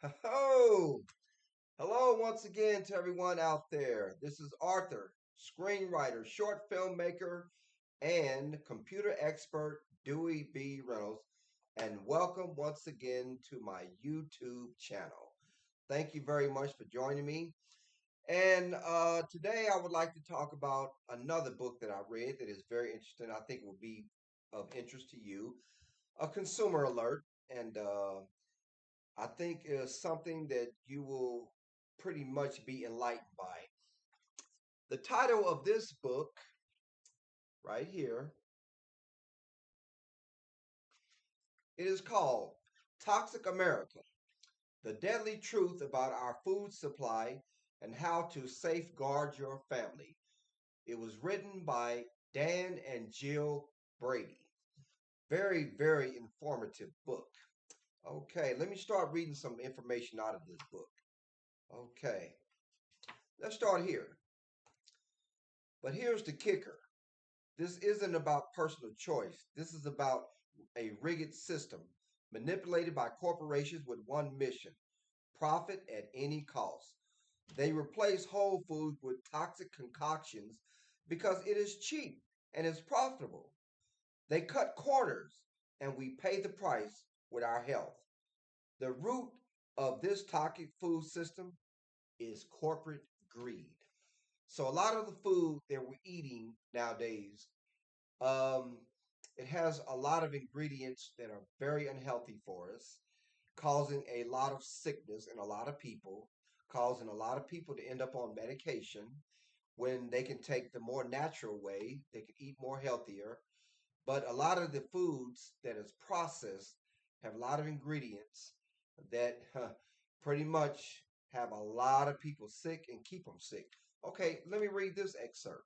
Ho! Hello once again to everyone out there. This is Arthur, screenwriter, short filmmaker, and computer expert Dewey B. Reynolds, and welcome once again to my YouTube channel. Thank you very much for joining me. And today I would like to talk about another book that I read that is very interesting. I think will be of interest to you. A consumer alert, and I think is something that you will pretty much be enlightened by. The title of this book, right here, it is called Toxic America: The Deadly Truth About Our Food Supply and How to Safeguard Your Family. It was written by Dan and Jill Brady. Very, very informative book. Okay, let me start reading some information out of this book. Okay, let's start here. But here's the kicker. This isn't about personal choice. This is about a rigged system manipulated by corporations with one mission: profit at any cost. They replace whole foods with toxic concoctions because it is cheap and is profitable. They cut corners and we pay the price with our health. The root of this toxic food system is corporate greed. So a lot of the food that we're eating nowadays, um, it has a lot of ingredients that are very unhealthy for us, causing a lot of sickness in a lot of people, causing a lot of people to end up on medication when they can take the more natural way, they can eat more healthier. But a lot of the foods that is processed have a lot of ingredients that pretty much have a lot of people sick and keep them sick. Okay, let me read this excerpt.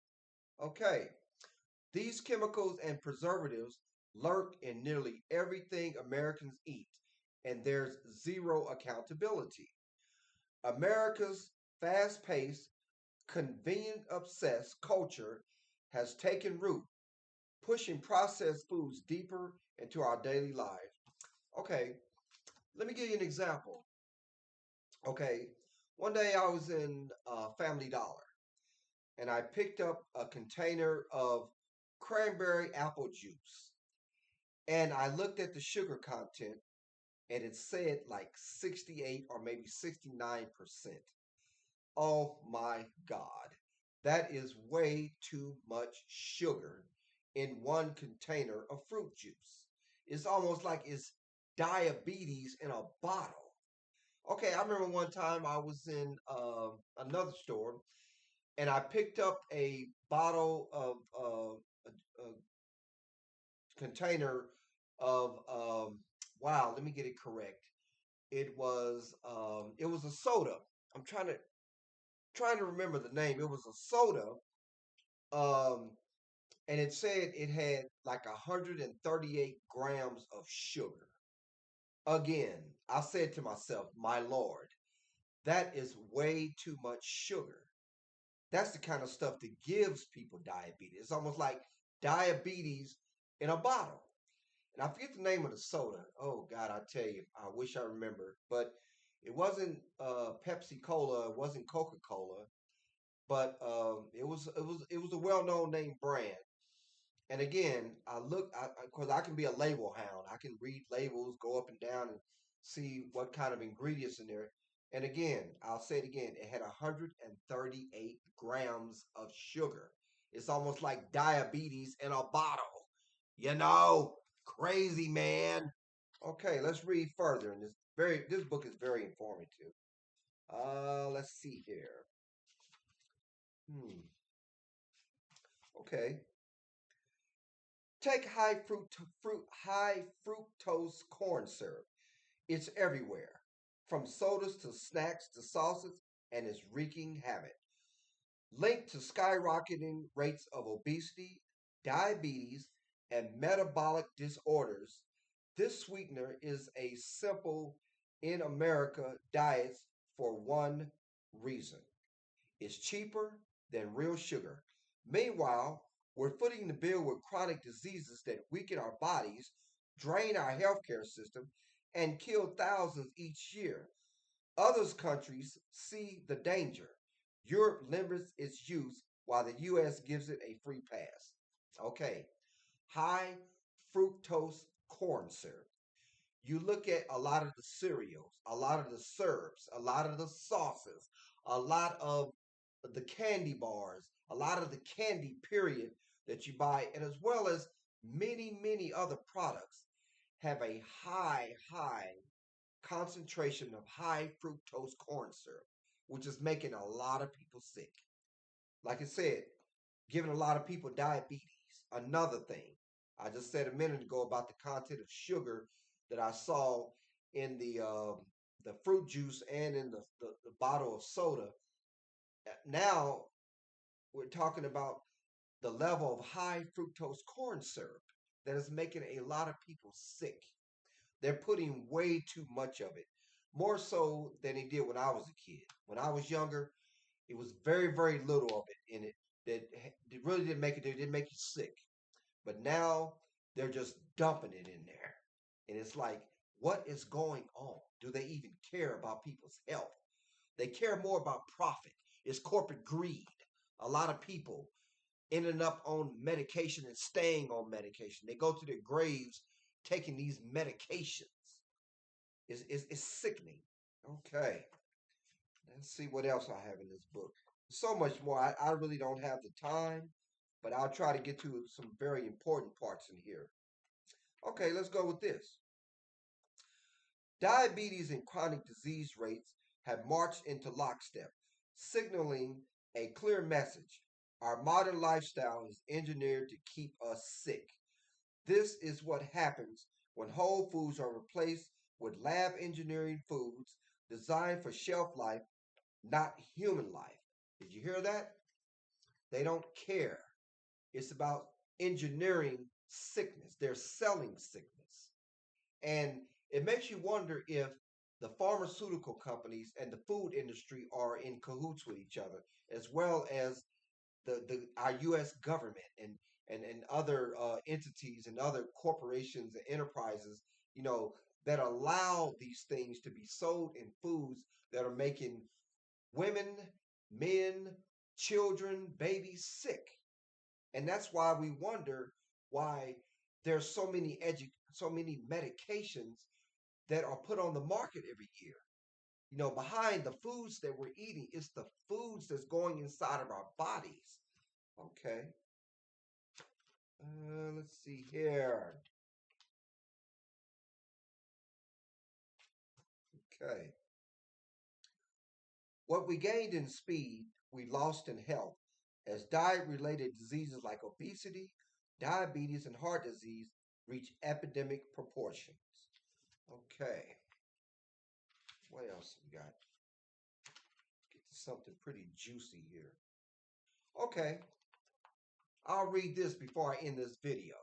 Okay, these chemicals and preservatives lurk in nearly everything Americans eat, and there's zero accountability. America's fast paced, convenient obsessed culture has taken root, pushing processed foods deeper into our daily lives. Okay, let me give you an example. Okay, one day I was in Family Dollar and I picked up a container of cranberry apple juice. And I looked at the sugar content and it said like 68 or maybe 69%. Oh my God. That is way too much sugar in one container of fruit juice. It's almost like it's diabetes in a bottle. Okay, I remember one time I was in another store and I picked up a bottle of a container of wow, let me get it correct. It was a soda. I'm trying to remember the name. It was a soda, um, and it said it had like 138 grams of sugar. Again, I said to myself, "My Lord, that is way too much sugar." That's the kind of stuff that gives people diabetes. It's almost like diabetes in a bottle. And I forget the name of the soda. Oh God, I tell you, I wish I remember. But it wasn't Pepsi Cola. It wasn't Coca Cola. But it was a well known name brand. And again, I look because I can be a label hound. I can read labels, go up and down, and see what kind of ingredients in there. And again, I'll say it again. It had 138 grams of sugar. It's almost like diabetes in a bottle. Crazy man. Okay, let's read further. And this book is very informative. Let's see here. Hmm. Okay. Take high fructose corn syrup. It's everywhere, from sodas to snacks to sauces, and it's wreaking havoc. Linked to skyrocketing rates of obesity, diabetes, and metabolic disorders, this sweetener is a simple in America diets for one reason: it's cheaper than real sugar. Meanwhile, we're footing the bill with chronic diseases that weaken our bodies, drain our healthcare system, and kill thousands each year. Other countries see the danger. Europe limits its use while the US gives it a free pass. Okay, high fructose corn syrup. You look at a lot of the cereals, a lot of the syrups, a lot of the sauces, a lot of the candy bars, a lot of the candy period that you buy, and as well as many other products have a high concentration of high fructose corn syrup, which is making a lot of people sick. Like I said, giving a lot of people diabetes. Another thing, I just said a minute ago about the content of sugar that I saw in the fruit juice and in the bottle of soda. Now we're talking about the level of high fructose corn syrup that is making a lot of people sick. They're putting way too much of it, more so than they did when I was a kid. When I was younger, it was very little of it in it that really didn't make it. It didn't make you sick. But now they're just dumping it in there, and it's like, what is going on? Do they even care about people's health? They care more about profit. It's corporate greed. A lot of people ending up on medication and staying on medication. They go to their graves taking these medications. It's sickening. Okay, let's see what else I have in this book. So much more. I really don't have the time, but I'll try to get to some very important parts in here. Okay, let's go with this. Diabetes and chronic disease rates have marched into lockstep, signaling a clear message. Our modern lifestyle is engineered to keep us sick. This is what happens when whole foods are replaced with lab engineering foods designed for shelf life, not human life. Did you hear that? They don't care. It's about engineering sickness. They're selling sickness. And it makes you wonder if the pharmaceutical companies and the food industry are in cahoots with each other, as well as the our U.S. government and other entities and other corporations and enterprises, you know, that allow these things to be sold in foods that are making women, men, children, babies sick. And that's why we wonder why there's so many medications that are put on the market every year. You know, behind the foods that we're eating, it's the foods that's going inside of our bodies. Okay. Let's see here. Okay. What we gained in speed, we lost in health, as diet related diseases like obesity, diabetes, and heart disease reach epidemic proportions. Okay. What else we got? Get to something pretty juicy here. Okay. I'll read this before I end this video.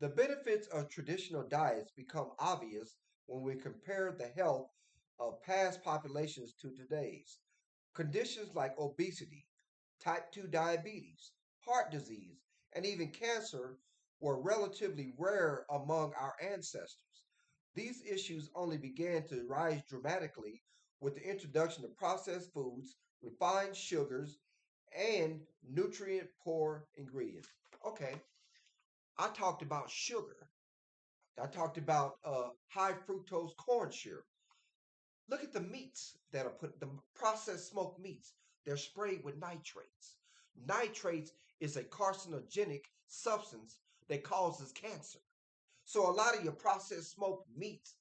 The benefits of traditional diets become obvious when we compare the health of past populations to today's. Conditions like obesity, type 2 diabetes, heart disease, and even cancer were relatively rare among our ancestors. These issues only began to rise dramatically with the introduction of processed foods, refined sugars, and nutrient poor ingredients. Okay, I talked about sugar. I talked about high fructose corn syrup. Look at the meats that are put, the processed smoked meats. They're sprayed with nitrates. Nitrates is a carcinogenic substance that causes cancer. So a lot of your processed smoked meats,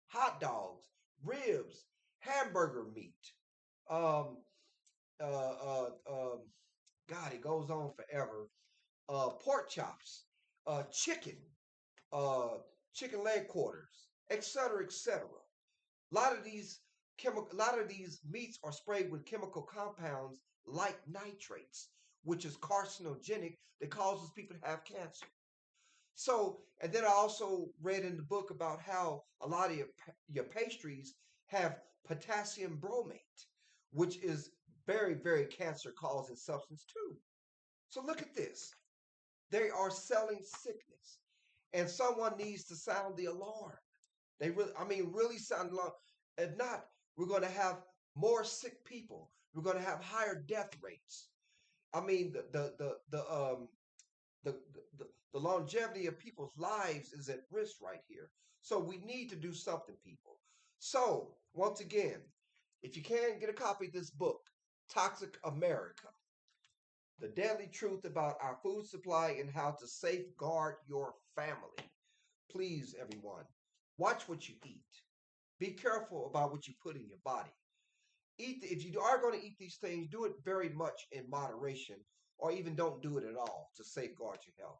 hot dogs, ribs, hamburger meat, um, God, it goes on forever. Pork chops, chicken, uh, chicken leg quarters, etc., etc. A lot of these a lot of these meats are sprayed with chemical compounds like nitrates, which is carcinogenic that causes people to have cancer. So, and then I also read in the book about how a lot of your pastries have potassium bromate, which is very cancer causing substance too. So look at this. They are selling sickness, and someone needs to sound the alarm. They really, I mean, really sound the alarm. If not, we're going to have more sick people. We're going to have higher death rates. I mean, the, the longevity of people's lives is at risk right here. So we need to do something, people. So, once again, if you can, get a copy of this book, Toxic America, The Deadly Truth About Our Food Supply and How to Safeguard Your Family. Please, everyone, watch what you eat. Be careful about what you put in your body. Eat if you are going to eat these things, do it very much in moderation, or even don't do it at all to safeguard your health.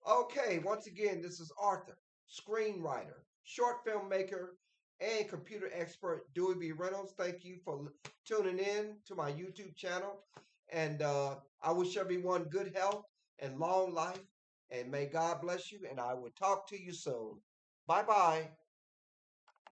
Okay, once again, this is Arthur, screenwriter, short filmmaker, and computer expert Dewey B. Reynolds. Thank you for tuning in to my YouTube channel. And I wish everyone good health and long life. And may God bless you. And I will talk to you soon. Bye bye.